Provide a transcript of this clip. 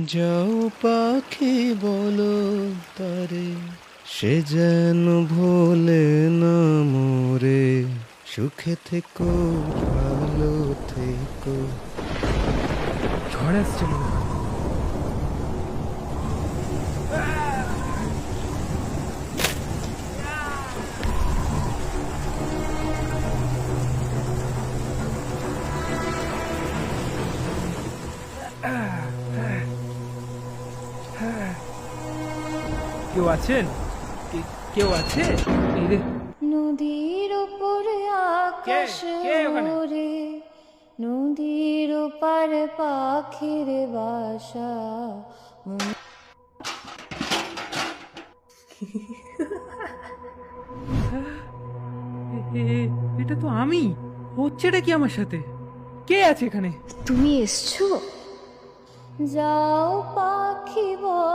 যাও পাখি বলো তারে, সে যেন ভোলে না মোরে। সুখে থেকো, ভালো থেকো। ঝড় আসছে মনে হয়। কেউ আছেন? কেউ আছে? এই রে, নদীর উপরে আকাশ কে ওখানে? ওরে, নদীর ওপারে পাখির বাসা। এটা তো আমি। হচ্ছেটা কি আমার সাথে? কে আছে এখানে? তুমি এসছো? যাও পাখি বল